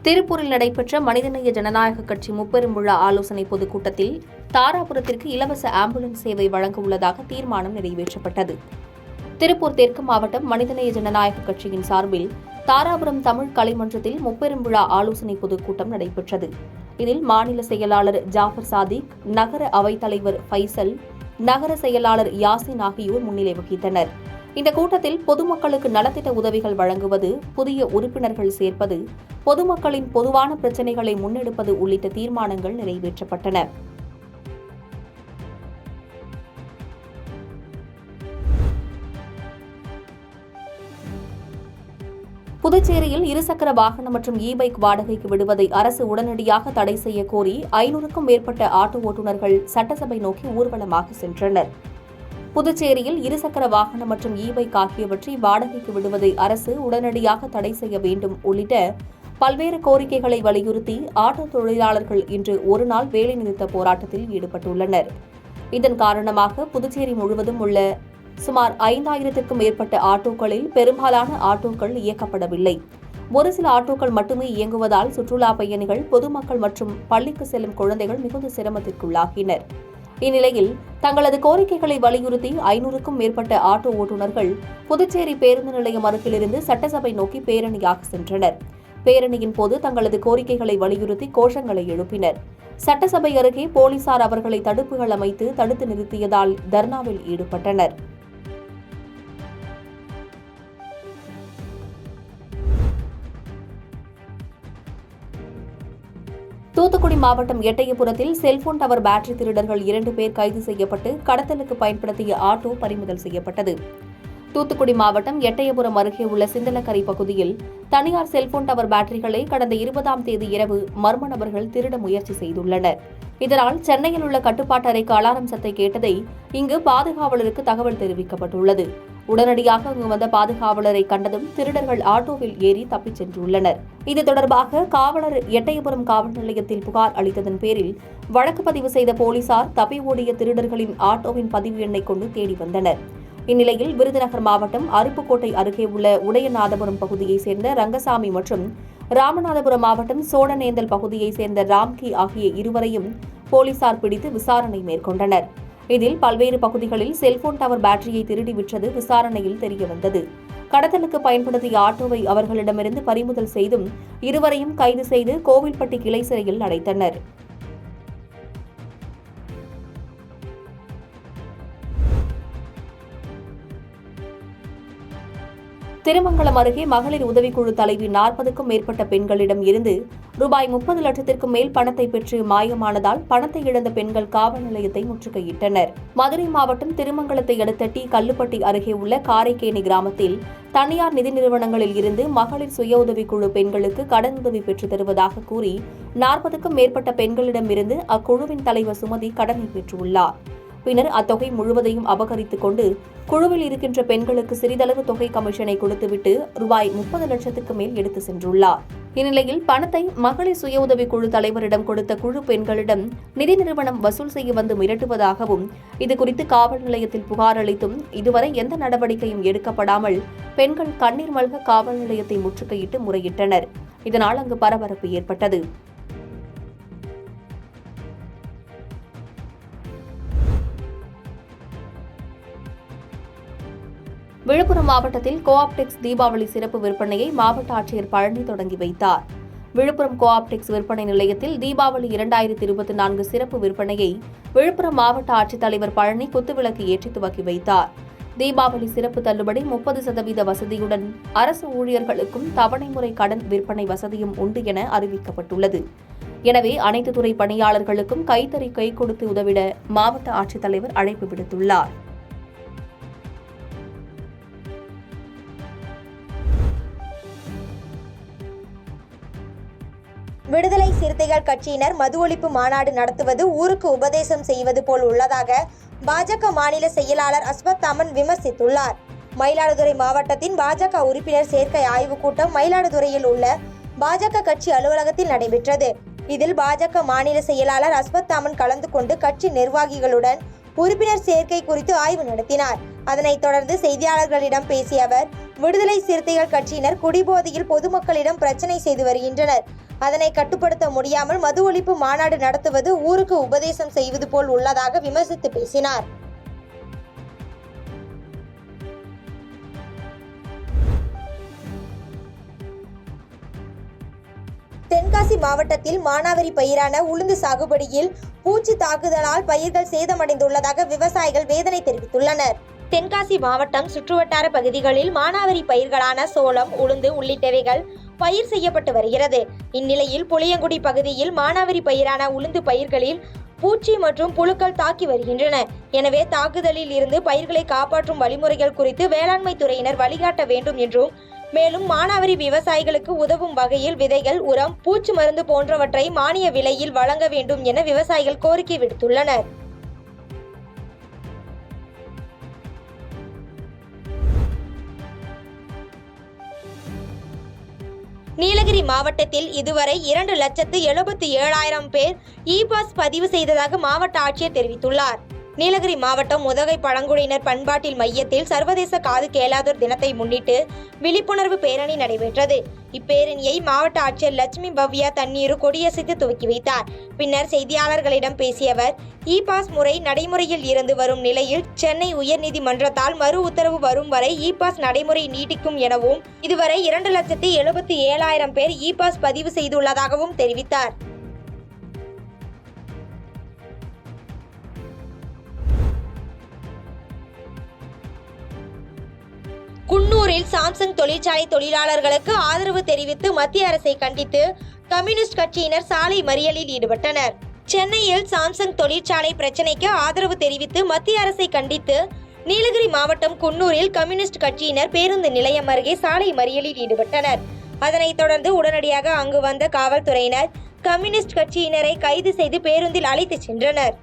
திருப்பூரில் நடைபெற்ற மனிதநேய ஜனநாயக கட்சி முப்பெரும் விழா ஆலோசனை பொதுக்கூட்டத்தில் தாராபுரத்திற்கு இலவச ஆம்புலன்ஸ் சேவை வழங்க உள்ளதாக தீர்மானம் நிறைவேற்றப்பட்டது. திருப்பூர் தெற்கு மாவட்டம் மனிதநேய ஜனநாயக கட்சியின் சார்பில் தாராபுரம் தமிழ் கலைமன்றத்தில் முப்பெரும் விழா ஆலோசனை பொதுக்கூட்டம் நடைபெற்றது. இதில் மாநில செயலாளர் ஜாஃபர் சாதிக், நகர அவைத்தலைவர் ஃபைசல், நகர செயலாளர் யாசின் ஆகியோர் முன்னிலை வகித்தனர். இந்த கூட்டத்தில் பொதுமக்களுக்கு நலத்திட்ட உதவிகள் வழங்குவது, புதிய உறுப்பினர்கள் சேர்ப்பது, பொதுமக்களின் பொதுவான பிரச்சினைகளை முன்னெடுப்பது உள்ளிட்ட தீர்மானங்கள் நிறைவேற்றப்பட்டன. புதுச்சேரியில் இருசக்கர வாகனம் மற்றும் இ-பைக் வாடகைக்கு விடுவதை அரசு உடனடியாக தடை செய்ய கோரி 500க்கும் மேற்பட்ட ஆட்டோ ஓட்டுநர்கள் சட்டசபை நோக்கி ஊர்வலமாக சென்றனர். புதுச்சேரியில் இருசக்கர வாகனம் மற்றும் இ-பைக் ஆகியவற்றை வாடகைக்கு விடுவதை அரசு உடனடியாக தடை செய்ய வேண்டும் உள்ளிட்ட பல்வேறு கோரிக்கைகளை வலியுறுத்தி ஆட்டோ தொழிலாளர்கள் இன்று ஒருநாள் வேலைநிறுத்த போராட்டத்தில் ஈடுபட்டுள்ளனர். இதன் காரணமாக புதுச்சேரி முழுவதும் உள்ள சுமார் 5000க்கும் மேற்பட்ட ஆட்டோக்களில் பெரும்பாலான ஆட்டோக்கள் இயக்கப்படவில்லை. ஒரு சில ஆட்டோக்கள் மட்டுமே இயங்குவதால் சுற்றுலா பயணிகள், பொதுமக்கள் மற்றும் பள்ளிக்கு செல்லும் குழந்தைகள் மிகுந்த சிரமத்திற்குள்ளாகினர். இந்நிலையில் தங்களது கோரிக்கைகளை வலியுறுத்தி 500க்கும் மேற்பட்ட ஆட்டோ ஓட்டுநர்கள் புதுச்சேரி பேருந்து நிலையம் அருகிலிருந்து சட்டசபை நோக்கி பேரணியாக சென்றனர். பேரணியின் போது தங்களது கோரிக்கைகளை வலியுறுத்தி கோஷங்களை எழுப்பினர். சட்டசபை அருகே போலீசார் அவர்களை தடுப்புகள் அமைத்து தடுத்து நிறுத்தியதால் தர்ணாவில் ஈடுபட்டனர். தூத்துக்குடி மாவட்டம் எட்டயபுரத்தில் செல்போன் டவர் பேட்டரி திருடர்கள் 2 பேர் கைது செய்யப்பட்டு கடத்தலுக்கு பயன்படுத்திய ஆட்டோ பறிமுதல் செய்யப்பட்டது. தூத்துக்குடி மாவட்டம் எட்டயபுரம் அருகே உள்ள சிந்தலக்கரை பகுதியில் தனியார் செல்போன் டவர் பேட்டரிகளை கடந்த 20ஆம் தேதி இரவு மர்ம நபர்கள் திருட முயற்சி செய்துள்ளனர். இதனால் சென்னையில் உள்ள கட்டுப்பாட்டு அறைக்கு அலாரம் சத்தை கேட்டதை இங்கு பாதுகாவலருக்கு தகவல் தெரிவிக்கப்பட்டுள்ளது. உடனடியாக அங்கு வந்த பாதுகாவலரை கண்டதும் திருடர்கள் ஆட்டோவில் ஏறி தப்பிச் சென்றுள்ளனர். இது தொடர்பாக காவலர் எட்டயபுரம் காவல் நிலையத்தில் புகார் அளித்ததன் பேரில் வழக்கு பதிவு செய்த போலீசார் தப்பி ஓடிய திருடர்களின் ஆட்டோவின் பதிவு எண்ணை கொண்டு தேடி வந்தனர். இந்நிலையில் விருதுநகர் மாவட்டம் அருப்புக்கோட்டை அருகே உள்ள உடையநாதபுரம் பகுதியைச் சேர்ந்த ரங்கசாமி மற்றும் ராமநாதபுரம் மாவட்டம் சோழநேந்தல் பகுதியைச் சேர்ந்த ராம்கி ஆகிய இருவரையும் போலீசார் பிடித்து விசாரணை மேற்கொண்டனர். இதில் பல்வேறு பகுதிகளில் செல்போன் டவர் பேட்டரியை திருடி விற்றது விசாரணையில் தெரியவந்தது. கடத்தலுக்கு பயன்படுத்திய ஆட்டோவை அவர்களிடமிருந்து பறிமுதல் செய்தும் இருவரையும் கைது செய்து கோவில்பட்டி கிளை சிறையில் அடைத்தனர். திருமங்கலம் அருகே மகளிர் உதவிக்குழு தலைவி 40க்கும் மேற்பட்ட பெண்களிடம் இருந்து ரூபாய் 30 லட்சத்திற்கும் மேல் பணத்தை பெற்று மாயமானதால் பணத்தை இழந்த பெண்கள் காவல் நிலையத்தை முற்றுகையிட்டனர். மதுரை மாவட்டம் திருமங்கலத்தை அடுத்த டி கல்லுப்பட்டி அருகே உள்ள காரைக்கேணி கிராமத்தில் தனியார் நிதி நிறுவனங்களில் இருந்து மகளிர் சுய உதவிக்குழு பெண்களுக்கு கடனுதவி பெற்றுத் தருவதாக கூறி 40க்கும் மேற்பட்ட பெண்களிடம் இருந்து அக்குழுவின் தலைவர் சுமதி கடனை பெற்றுள்ளார். பின்னர் அத்தொகை முழுவதையும் அபகரித்துக் கொண்டு குழுவில் இருக்கின்ற பெண்களுக்கு சிறிதளவு தொகை கமிஷனை கொடுத்துவிட்டு ரூபாய் 30 லட்சத்துக்கு மேல் எடுத்து சென்றுள்ளார். இந்நிலையில் பணத்தை மகளிர் சுய உதவிக்குழு தலைவரிடம் கொடுத்த குழு பெண்களிடம் நிதி நிறுவனம் வசூல் செய்ய வந்து மிரட்டுவதாகவும், இதுகுறித்து காவல் நிலையத்தில் புகார் அளித்தும் இதுவரை எந்த நடவடிக்கையும் எடுக்கப்படாமல் பெண்கள் கண்ணீர் மல்க காவல் நிலையத்தை முற்றுகையிட்டு முறையிட்டனர். இதனால் அங்கு பரபரப்பு ஏற்பட்டது. விழுப்புரம் மாவட்டத்தில் கோஆப்டெக்ஸ் தீபாவளி சிறப்பு விற்பனையை மாவட்ட ஆட்சியர் பழனி தொடங்கி வைத்தார். விழுப்புரம் கோஆப்டெக்ஸ் விற்பனை நிலையத்தில் தீபாவளி 2024 சிறப்பு விற்பனையை விழுப்புரம் மாவட்ட ஆட்சித்தலைவர் பழனி குத்துவிளக்கு ஏற்றி துவக்கி வைத்தார். தீபாவளி சிறப்பு தள்ளுபடி 30% வசதியுடன் அரசு ஊழியர்களுக்கும் தவணை முறை கடன் விற்பனை வசதியும் உண்டு என அறிவிக்கப்பட்டுள்ளது. எனவே அனைத்து துறை பணியாளர்களுக்கும் கைத்தறி கை கொடுத்து உதவிட மாவட்ட ஆட்சித்தலைவர் அழைப்பு விடுத்துள்ளார். விடுதலை சிறுத்தைகள் கட்சியினர் மது ஒழிப்பு மாநாடு நடத்துவது ஊருக்கு உபதேசம் செய்வது போல் உள்ளதாக பாஜக மாநில செயலாளர் அஸ்வத் அமன் விமர்சித்துள்ளார். மயிலாடுதுறை மாவட்டத்தின் பாஜக உறுப்பினர் சேர்க்கை ஆய்வுக் கூட்டம் மயிலாடுதுறையில் உள்ள பாஜக கட்சி அலுவலகத்தில் நடைபெற்றது. இதில் பாஜக மாநில செயலாளர் அஸ்வத் அமன் கலந்து கொண்டு கட்சி நிர்வாகிகளுடன் உறுப்பினர் சேர்க்கை குறித்து ஆய்வு நடத்தினார். அதனைத் தொடர்ந்து செய்தியாளர்களிடம் பேசிய அவர், விடுதலை சிறுத்தைகள் கட்சியினர் குடிபோதையில் பொதுமக்களிடம் பிரச்சனை செய்து வருகின்றனர். அதனை கட்டுப்படுத்த முடியாமல் மது ஒழிப்பு மாநாடு நடத்துவது ஊருக்கு உபதேசம் செய்வது போல் உள்ளதாக விமர்சித்து பேசினார். தென்காசி மாவட்டத்தில் மானாவாரி பயிரான உளுந்து சாகுபடியில் பூச்சி தாக்குதலால் பயிர்கள் சேதமடைந்துள்ளதாக விவசாயிகள் வேதனை தெரிவித்துள்ளனர். தென்காசி மாவட்டம் சுற்றுவட்டார பகுதிகளில் மானாவாரி பயிர்களான சோளம், உளுந்து உள்ளிட்டவைகள் பயிர் செய்யப்பட்டு வருகிறது. இந்நிலையில் புளியங்குடி பகுதியில் மானாவாரி பயிரான உளுந்து பயிர்களில் பூச்சி மற்றும் புழுக்கள் தாக்கி வருகின்றன. எனவே தாக்குதலில் இருந்து பயிர்களை காப்பாற்றும் வழிமுறைகள் குறித்து வேளாண்மை துறையினர் வழிகாட்ட வேண்டும் என்றும், மேலும் மானாவாரி விவசாயிகளுக்கு உதவும் வகையில் விதைகள், உரம், பூச்சி மருந்து போன்றவற்றை மானிய விலையில் வழங்க வேண்டும் என விவசாயிகள் கோரிக்கை விடுத்துள்ளனர். நீலகிரி மாவட்டத்தில் இதுவரை 2,77,000 பேர் இ-பாஸ் பதிவு செய்ததாக மாவட்ட ஆட்சியர் தெரிவித்துள்ளார். நீலகிரி மாவட்டம் உதகை பழங்குடியினர் பண்பாட்டில் மையத்தில் சர்வதேச காது கேளாதோர் தினத்தை முன்னிட்டு விழிப்புணர்வு பேரணி நடைபெற்றது. இப்பேரணியை மாவட்ட ஆட்சியர் லட்சுமி பவ்யா தண்ணீரு கொடியசைத்து துவக்கி வைத்தார். பின்னர் செய்தியாளர்களிடம் பேசிய அவர், இ-பாஸ் முறை நடைமுறையில் இருந்து வரும் நிலையில் சென்னை உயர்நீதிமன்றத்தால் மறு உத்தரவு வரும் வரை இ-பாஸ் நடைமுறை நீடிக்கும் எனவும், இதுவரை 2,77,000 பேர் இ-பாஸ் பதிவு செய்துள்ளதாகவும் தெரிவித்தார். குன்னூரில் சாம்சங் தொழிற்சாலை தொழிலாளர்களுக்கு ஆதரவு தெரிவித்து மத்திய அரசை கண்டித்து கம்யூனிஸ்ட் கட்சியினர் சாலை மறியலில் ஈடுபட்டனர். சென்னையில் சாம்சங் தொழிற்சாலை பிரச்சினைக்கு ஆதரவு தெரிவித்து மத்திய அரசை கண்டித்து நீலகிரி மாவட்டம் குன்னூரில் கம்யூனிஸ்ட் கட்சியினர் பேருந்து நிலையம் அருகே சாலை மறியலில் ஈடுபட்டனர். அதனைத் தொடர்ந்து உடனடியாக அங்கு வந்த காவல்துறையினர் கம்யூனிஸ்ட் கட்சியினரை கைது செய்து பேருந்தில் அழைத்துச் சென்றனர்.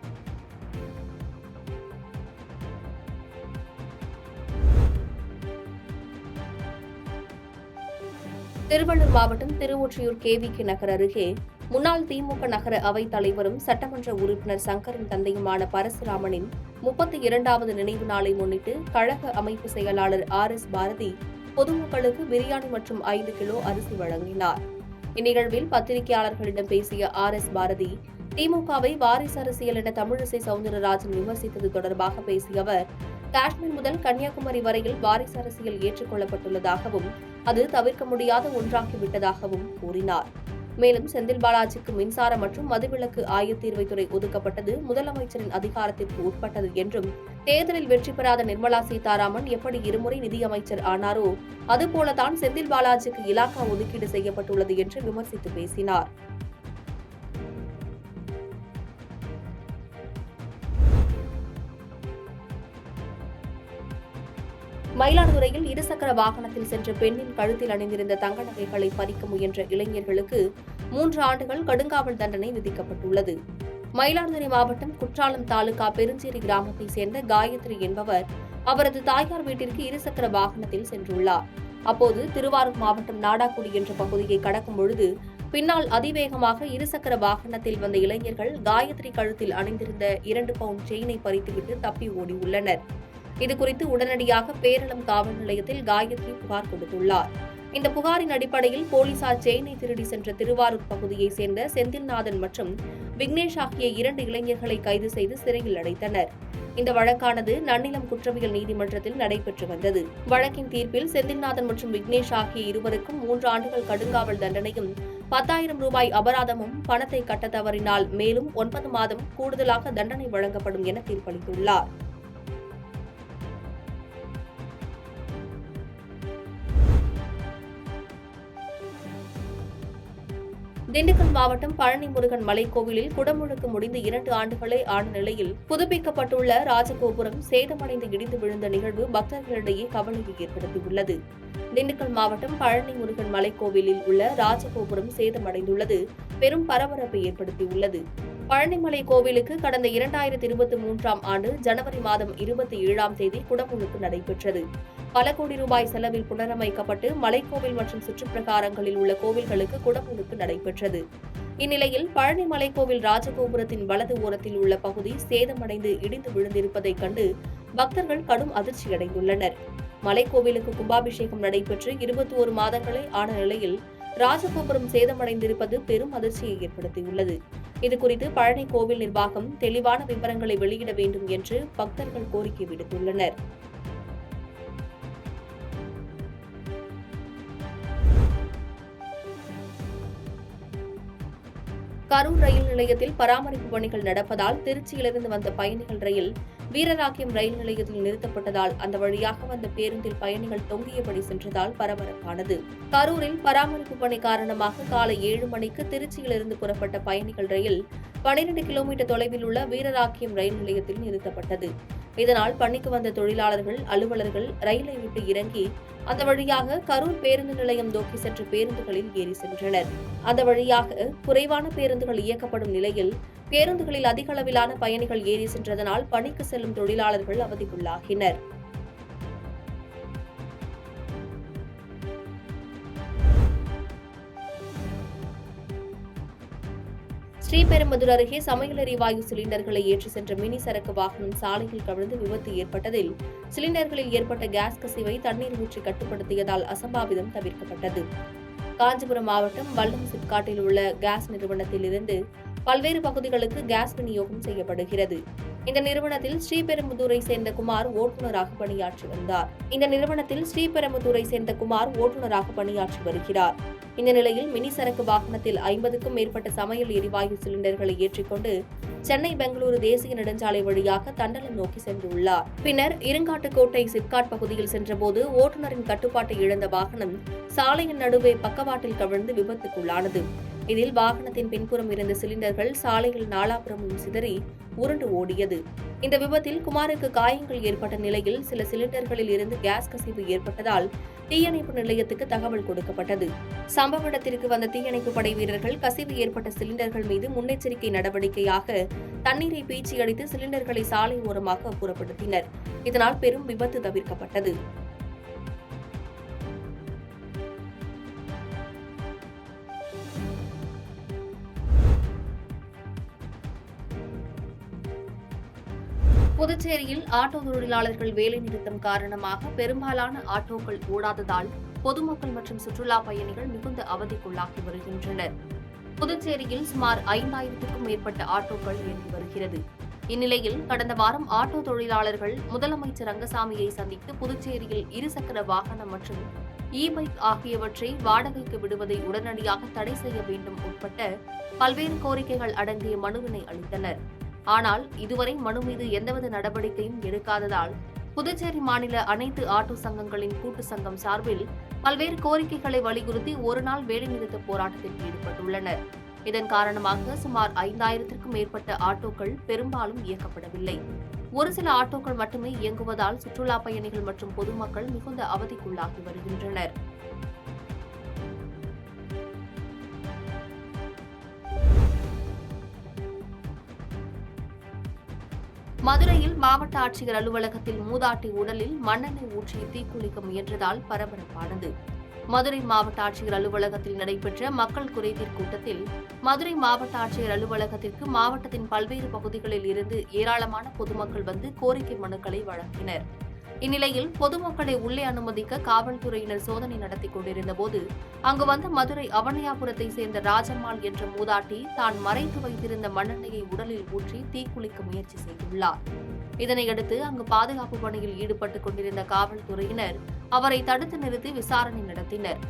திருவள்ளூர் மாவட்டம் திருவொற்றியூர் KVK நகர் அருகே முன்னாள் திமுக நகர அவைத் தலைவரும் சட்டமன்ற உறுப்பினர் சங்கரின் தந்தையுமான பரசுராமனின் 32வது நினைவு நாளை முன்னிட்டு கழக அமைப்பு செயலாளர் RS பாரதி பொதுமக்களுக்கு பிரியாணி மற்றும் 5 கிலோ அரிசி வழங்கினார். இந்நிகழ்வில் பத்திரிகையாளர்களிடம் பேசிய RS பாரதி, திமுகவை வாரிசு அரசியல் என தமிழிசை சவுந்தரராஜன் விமர்சித்தது தொடர்பாக பேசிய அவர், காஷ்மீர் முதல் கன்னியாகுமரி வரையில் வாரிசு அரசியல் ஏற்றுக்கொள்ளப்பட்டுள்ளதாகவும் அது தவிர்க்க முடியாத ஒன்றாகிவிட்டதாகவும் கூறினார். மேலும் செந்தில் பாலாஜிக்கு மின்சார மற்றும் மதுவிலக்கு ஆயத்தீர்வைத்துறை ஒதுக்கப்பட்டது முதலமைச்சரின் அதிகாரத்திற்கு உட்பட்டது என்றும், தேர்தலில் வெற்றி பெறாத நிர்மலா சீதாராமன் எப்படி இருமுறை நிதியமைச்சர் ஆனாரோ அதுபோலதான் செந்தில் பாலாஜிக்கு இலாக்கா ஒதுக்கீடு செய்யப்பட்டுள்ளது என்று விமர்சித்து பேசினார். மயிலாடுதுறையில் இருசக்கர வாகனத்தில் சென்ற பெண்ணின் கழுத்தில் அணிந்திருந்த தங்க நகைகளை பறிக்க முயன்ற இளைஞர்களுக்கு 3 ஆண்டுகள் கடுங்காவல் தண்டனை விதிக்கப்பட்டுள்ளது. மயிலாடுதுறை மாவட்டம் குற்றாலம் தாலுகா பெருஞ்சேரி கிராமத்தைச் சேர்ந்த காயத்ரி என்பவர் அவரது தாயார் வீட்டிற்கு இருசக்கர வாகனத்தில் சென்றுள்ளார். அப்போது திருவாரூர் மாவட்டம் நாடாக்குடி என்ற பகுதியை கடக்கும் பொழுது பின்னால் அதிவேகமாக இருசக்கர வாகனத்தில் வந்த இளைஞர்கள் காயத்ரி கழுத்தில் அணிந்திருந்த 2 பவுண்ட் செயினை பறித்துவிட்டு தப்பி ஓடியுள்ளனர். இதுகுறித்து உடனடியாக பேரளம் காவல் நிலையத்தில் காயத்ரி புகார் கொடுத்துள்ளார். இந்த புகாரின் அடிப்படையில் போலீசார் செயினை திருடி சென்ற திருவாரூர் பகுதியைச் சேர்ந்த செந்தில்நாதன் மற்றும் விக்னேஷ் ஆகிய 2 இளைஞர்களை கைது செய்து சிறையில் அடைத்தனர். இந்த வழக்கானது நன்னிலம் குற்றவியல் நீதிமன்றத்தில் நடைபெற்று வந்தது. வழக்கின் தீர்ப்பில் செந்தில்நாதன் மற்றும் விக்னேஷ் ஆகிய இருவருக்கும் 3 ஆண்டுகள் கடுங்காவல் தண்டனையும் 10,000 ரூபாய் அபராதமும், பணத்தை கட்ட தவறினால் மேலும் 9 மாதம் கூடுதலாக தண்டனை வழங்கப்படும் என தீர்ப்பளித்துள்ளார். திண்டுக்கல் மாவட்டம் பழனி முருகன் மலைக்கோவிலில் குடமுழுக்கு முடிந்து 2 ஆண்டுகளே ஆன நிலையில் புதுப்பிக்கப்பட்டுள்ள ராஜகோபுரம் சேதமடைந்து இடிந்து விழுந்த நிகழ்வு பக்தர்களிடையே கவலையை ஏற்படுத்தியுள்ளது. திண்டுக்கல் மாவட்டம் பழனி முருகன் மலைக்கோவிலில் உள்ள ராஜகோபுரம் சேதமடைந்துள்ளது பெரும் பரபரப்பை ஏற்படுத்தியுள்ளது. பழனிமலை கோவிலுக்கு கடந்த 2023ஆம் ஆண்டு ஜனவரி மாதம் 27ஆம் தேதி குடமுழுக்கு நடைபெற்றது. பல கோடி ரூபாய் செலவில் புனரமைக்கப்பட்டு மலைக்கோவில் மற்றும் சுற்றுப்பிரகாரங்களில் உள்ள கோவில்களுக்கு குடமுழுக்கு நடைபெற்றது. இந்நிலையில் பழனி மலைக்கோவில் ராஜகோபுரத்தின் வலது ஓரத்தில் உள்ள பகுதி சேதமடைந்து இடிந்து விழுந்திருப்பதைக் கண்டு பக்தர்கள் கடும் அதிர்ச்சியடைந்துள்ளனர். மலைக்கோவிலுக்கு கும்பாபிஷேகம் நடைபெற்று 21 மாதங்களே ஆன நிலையில் ராஜகோபுரம் சேதமடைந்திருப்பது பெரும் அதிர்ச்சியை ஏற்படுத்தியுள்ளது. இதுகுறித்து பழனி கோவில் நிர்வாகம் தெளிவான விவரங்களை வெளியிட வேண்டும் என்று பக்தர்கள் கோரிக்கை விடுத்துள்ளனர். கரூர் ரயில் நிலையத்தில் பராமரிப்பு பணிகள் நடப்பதால் திருச்சியிலிருந்து வந்த பயணிகள் ரயில் வீரராக்கியம் ரயில் நிலையத்தில் நிறுத்தப்பட்டதால் அந்த வழியாக வந்த பேருந்தில் பயணிகள் தொங்கியபடி சென்றதால் பரபரப்பானது. கரூரில் பராமரிப்பு பணி காரணமாக காலை 7 மணிக்கு திருச்சியிலிருந்து புறப்பட்ட பயணிகள் ரயில் 12 கிலோமீட்டர் தொலைவில் உள்ள வீரராக்கியம் ரயில் நிலையத்தில் நிறுத்தப்பட்டது. இதனால் பணிக்கு வந்த தொழிலாளர்கள், அலுவலர்கள் ரயிலை விட்டு இறங்கி அந்த வழியாக கரூர் பேருந்து நிலையம் நோக்கி சென்ற பேருந்துகளில் ஏறி சென்றனர். அந்த வழியாக குறைவான பேருந்துகள் இயக்கப்படும் நிலையில் பேருந்துகளில் அதிக அளவிலான பயணிகள் ஏறி சென்றதனால் பணிக்கு செல்லும் தொழிலாளர்கள் அவதிக்குள்ளாகினர். ஸ்ரீபெரும்புதூர் அருகே சமையல் எரிவாயு சிலிண்டர்களை ஏற்றி சென்ற மினி சரக்கு வாகனம் சாலையில் கவிழ்ந்து விபத்து ஏற்பட்டதில் சிலிண்டர்களில் ஏற்பட்ட கேஸ் கசிவை தண்ணீர் ஊற்றி கட்டுப்படுத்தியதால் அசம்பாவிதம் தவிர்க்கப்பட்டது. காஞ்சிபுரம் மாவட்டம் வல்லம் சிப்காட்டில் உள்ள கேஸ் நிறுவனத்தில் இருந்து பல்வேறு பகுதிகளுக்கு கேஸ் விநியோகம் செய்யப்படுகிறது. இந்த நிறுவனத்தில் ஸ்ரீபெரும்புதூரை சேர்ந்த குமார் ஓட்டுநராக பணியாற்றி வருகிறார். இந்த நிலையில் மினி சரக்கு வாகனத்தில் 50க்கும் மேற்பட்ட சமையல் எரிவாயு சிலிண்டர்களை ஏற்றிக்கொண்டு சென்னை பெங்களூரு தேசிய நெடுஞ்சாலை வழியாக தண்டலம் நோக்கி சென்றுள்ளார். பின்னர் இருங்காட்டுக்கோட்டை சிப்காட் பகுதியில் சென்றபோது ஓட்டுநரின் கட்டுப்பாட்டை இழந்த வாகனம் சாலையின் நடுவே பக்கவாட்டில் கவிழ்ந்து விபத்துக்குள்ளானது. இதில் வாகனத்தின் பின்புறம் இருந்த சிலிண்டர்கள் சாலையில் நாலாபுரமும் சிதறி உருண்டு ஓடியது. இந்த விபத்தில் குமாருக்கு காயங்கள் ஏற்பட்ட நிலையில் சில சிலிண்டர்களில் இருந்து கேஸ் கசிவு ஏற்பட்டதால் தீயணைப்பு நிலையத்துக்கு தகவல் கொடுக்கப்பட்டது. சம்பவ இடத்திற்கு வந்த தீயணைப்பு படை வீரர்கள் கசிவு ஏற்பட்ட சிலிண்டர்கள் மீது முன்னெச்சரிக்கை நடவடிக்கையாக தண்ணீரை பீச்சி அடித்து சிலிண்டர்களை சாலை ஓரமாக அப்புறப்படுத்தினர். இதனால் பெரும் விபத்து தவிர்க்கப்பட்டது. புதுச்சேரியில் ஆட்டோ தொழிலாளர்கள் வேலைநிறுத்தம் காரணமாக பெரும்பாலான ஆட்டோக்கள் ஓடாததால் பொதுமக்கள் மற்றும் சுற்றுலா பயணிகள் மிகுந்த அவதிக்குள்ளாகி வருகின்றனர். புதுச்சேரியில் சுமார் 5000க்கும் மேற்பட்ட ஆட்டோக்கள் இயங்கி வருகிறது. இந்நிலையில் கடந்த வாரம் ஆட்டோ தொழிலாளர்கள் முதலமைச்சர் ரங்கசாமியை சந்தித்து புதுச்சேரியில் இருசக்கர வாகனம் மற்றும் இ-பைக் ஆகியவற்றை வாடகைக்கு விடுவதை உடனடியாக தடை செய்ய வேண்டும் உட்பட்ட பல்வேறு கோரிக்கைகள் அடங்கிய மனுவினை அளித்தனர். ஆனால் இதுவரை மனு மீது எந்தவித நடவடிக்கையும் எடுக்காததால் புதுச்சேரி மாநில அனைத்து ஆட்டோ சங்கங்களின் கூட்டு சங்கம் சார்பில் பல்வேறு கோரிக்கைகளை வலியுறுத்தி ஒருநாள் வேலைநிறுத்த போராட்டத்தில் ஈடுபட்டுள்ளனர். இதன் காரணமாக சுமார் 5000க்கும் மேற்பட்ட ஆட்டோக்கள் பெரும்பாலும் இயக்கப்படவில்லை. ஒரு சில ஆட்டோக்கள் மட்டுமே இயங்குவதால் சுற்றுலா பயணிகள் மற்றும் பொதுமக்கள் மிகுந்த அவதிக்குள்ளாகி வருகின்றனர். மதுரையில் மாவட்ட ஆட்சியர் அலுவலகத்தில் மூதாட்டி உடலில் மண்ணெண்ணெய் ஊற்றி தீக்குளிக்க முயன்றதால் பரபரப்பானது. மதுரை மாவட்ட ஆட்சியர் அலுவலகத்தில் நடைபெற்ற மக்கள் குறைதீர் கூட்டத்தில் மதுரை மாவட்ட ஆட்சியர் அலுவலகத்திற்கு மாவட்டத்தின் பல்வேறு பகுதிகளில் இருந்து ஏராளமான பொதுமக்கள் வந்து கோரிக்கை மனுக்களை வழங்கினர். இந்நிலையில் பொதுமக்களை உள்ளே அனுமதிக்க காவல்துறையினர் சோதனை நடத்தி கொண்டிருந்தபோது அங்கு வந்த மதுரை அவனியாபுரத்தை சேர்ந்த ராஜம்மாள் என்ற மூதாட்டி தான் மறைத்து வைத்திருந்த மண்ணெண்ணெயை உடலில் ஊற்றி தீக்குளிக்க முயற்சி செய்துள்ளார். இதனையடுத்து அங்கு பாதுகாப்பு பணியில் ஈடுபட்டுக் கொண்டிருந்த காவல்துறையினர் அவரை தடுத்து நிறுத்தி விசாரணை நடத்தினர்.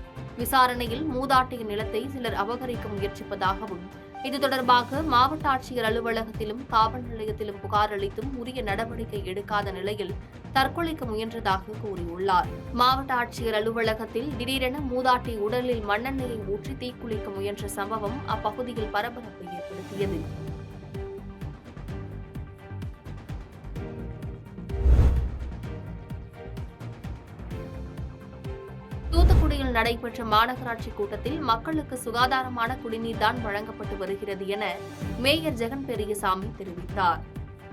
விசாரணையில் மூதாட்டியின் நிலத்தை சிலர் அபகரிக்க முயற்சிப்பதாகவும் இது தொடர்பாக மாவட்ட ஆட்சியர் அலுவலகத்திலும் காவல் நிலையத்திலும் புகார் அளித்தும் உரிய நடவடிக்கை எடுக்காத நிலையில் தற்கொலைக்கு முயன்றதாக கூறியுள்ளார். மாவட்ட ஆட்சியர் அலுவலகத்தில் திடீரென மூதாட்டி உடலில் மண்ணெண்ணெயை ஊற்றி தீக்குளிக்க முயன்ற சம்பவம் அப்பகுதியில் பரபரப்பை ஏற்படுத்தியது. தூத்துக்குடியில் நடைபெற்ற மாநகராட்சி கூட்டத்தில் மக்களுக்கு சுகாதாரமான குடிநீர் தான் வழங்கப்பட்டு வருகிறது என மேயர் ஜெகன் பெரியசாமி தெரிவித்தார்.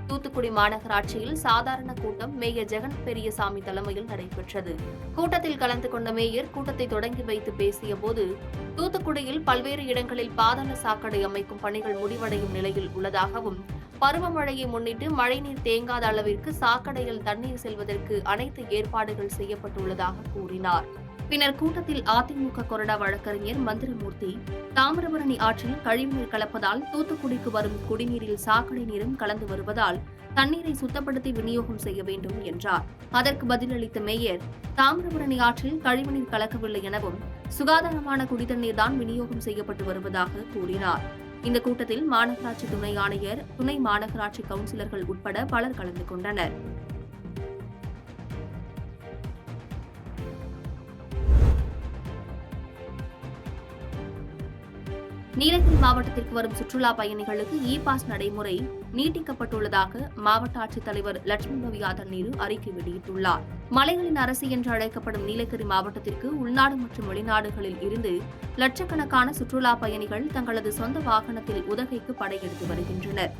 தூத்துக்குடி மாநகராட்சியில் சாதாரண கூட்டம் மேயர் ஜெகன் பெரியசாமி தலைமையில் நடைபெற்றது. கூட்டத்தில் கலந்து கொண்ட மேயர் கூட்டத்தை தொடங்கி வைத்து பேசிய போது, தூத்துக்குடியில் பல்வேறு இடங்களில் பாதாள சாக்கடை அமைக்கும் பணிகள் முடிவடையும் நிலையில் உள்ளதாகவும், பருவமழையை முன்னிட்டு மழைநீர் தேங்காத அளவிற்கு சாக்கடையில் தண்ணீர் செல்வதற்கு அனைத்து ஏற்பாடுகள் செய்யப்பட்டுள்ளதாக கூறினார். பின்னர் கூட்டத்தில் அதிமுக கொறடா வழக்கறிஞர் மந்திரமூர்த்தி, தாமிரபரணி ஆற்றில் கழிவுநீர் கலப்பதால் தூத்துக்குடிக்கு வரும் குடிநீரில் சாக்கடை நீரும் கலந்து வருவதால் தண்ணீரை சுத்தப்படுத்தி விநியோகம் செய்ய வேண்டும் என்றார். அதற்கு பதிலளித்த மேயர், தாமிரபரணி ஆற்றில் கழிவுநீர் கலக்கவில்லை எனவும் சுகாதாரமான குடிதண்ணீர் தான் விநியோகம் செய்யப்பட்டு வருவதாக கூறினார். இந்த கூட்டத்தில் மாநகராட்சி துணை ஆணையர், துணை மாநகராட்சி கவுன்சிலர்கள் உட்பட பலர் கலந்து கொண்டனர். நீலகிரி மாவட்டத்திற்கு வரும் சுற்றுலா பயணிகளுக்கு இ-பாஸ் நடைமுறை நீட்டிக்கப்பட்டுள்ளதாக மாவட்ட ஆட்சித்தலைவர் லட்சுமி பவ்யா தண்ணீரு அறிக்கை வெளியிட்டுள்ளார். மலைகளின் அரசு என்று அழைக்கப்படும் நீலகிரி மாவட்டத்திற்கு உள்நாடு மற்றும் வெளிநாடுகளில் இருந்து லட்சக்கணக்கான சுற்றுலா பயணிகள் தங்களது சொந்த வாகனத்தில் உதகைக்கு படையெடுத்து வருகின்றனர்.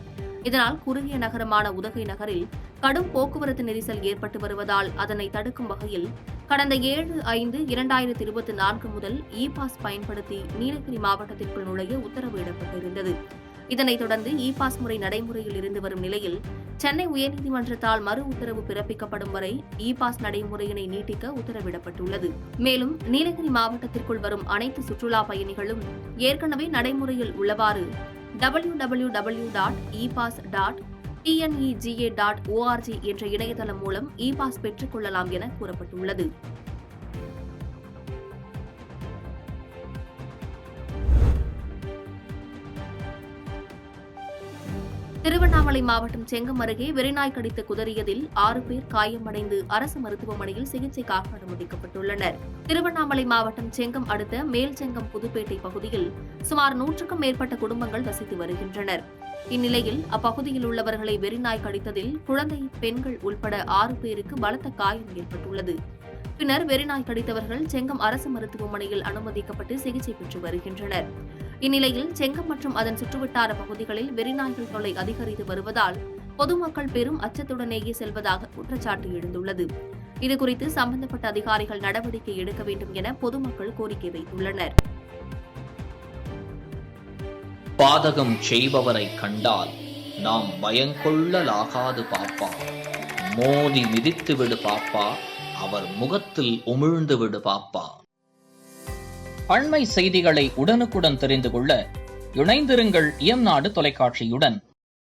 இதனால் குறுகிய நகரமான உதகை நகரில் கடும் போக்குவரத்து நெரிசல் ஏற்பட்டு வருவதால் அதனை தடுக்கும் வகையில் கடந்த 7/5/2024 முதல் இ-பாஸ் பயன்படுத்தி நீலகிரி மாவட்டத்திற்குள் நுழைய உத்தரவு இடப்பட்டிருந்தது. இதனைத் தொடர்ந்து இ-பாஸ் முறை நடைமுறையில் இருந்து வரும் நிலையில் சென்னை உயர்நீதிமன்றத்தால் மறு உத்தரவு பிறப்பிக்கப்படும் வரை இ-பாஸ் நடைமுறையினை நீட்டிக்க உத்தரவிடப்பட்டுள்ளது. மேலும் நீலகிரி மாவட்டத்திற்குள் வரும் அனைத்து சுற்றுலா பயணிகளும் ஏற்கனவே நடைமுறையில் உள்ளவாறு www.epass.tnega.org என்ற இணையதளம் மூலம் இ-பாஸ் பெற்றுக் கொள்ளலாம் என கூறப்பட்டுள்ளது. திருவண்ணாமலை மாவட்டம் செங்கம் அருகே வெறிநாய் கடித்து குதறியதில் 6 பேர் காயமடைந்து அரசு மருத்துவமனையில் சிகிச்சைக்காக அனுமதிக்கப்பட்டுள்ளனர். திருவண்ணாமலை மாவட்டம் செங்கம் அடுத்த மேல்செங்கம் புதுப்பேட்டை பகுதியில் சுமார் 100க்கும் மேற்பட்ட குடும்பங்கள் வசித்து வருகின்றனர். இந்நிலையில் அப்பகுதியில் உள்ளவர்களை வெறிநாய் கடித்ததில் குழந்தை, பெண்கள் உள்பட 6 பேருக்கு பலத்த காயம் ஏற்பட்டுள்ளது. பின்னர் வெறிநாய் கடித்தவர்கள் செங்கம் அரசு மருத்துவமனையில் அனுமதிக்கப்பட்டு சிகிச்சை பெற்று வருகின்றனர். இந்நிலையில் செங்கம் மற்றும் அதன் சுற்றுவட்டார பகுதிகளில் வெறிநாய்கள் தொல்லை அதிகரித்து வருவதால் பொதுமக்கள் பெரும் அச்சத்துடனேயே செல்வதாக குற்றச்சாட்டு எழுந்துள்ளது. இதுகுறித்து சம்பந்தப்பட்ட அதிகாரிகள் நடவடிக்கை எடுக்க வேண்டும் என பொதுமக்கள் கோரிக்கை வைத்துள்ளனர். பாதகம் செய்பவரை கண்டால் நாம் பயங்கொள்ளலாகாது பாப்பா, மோதி மிதித்து விடு பாப்பா, அவர் முகத்தில் உமிழ்ந்து விடு பாப்பா. அண்மை செய்திகளை உடனுக்குடன் தெரிந்து கொள்ள இணைந்திருங்கள் இயம்நாடு தொலைக்காட்சியுடன்.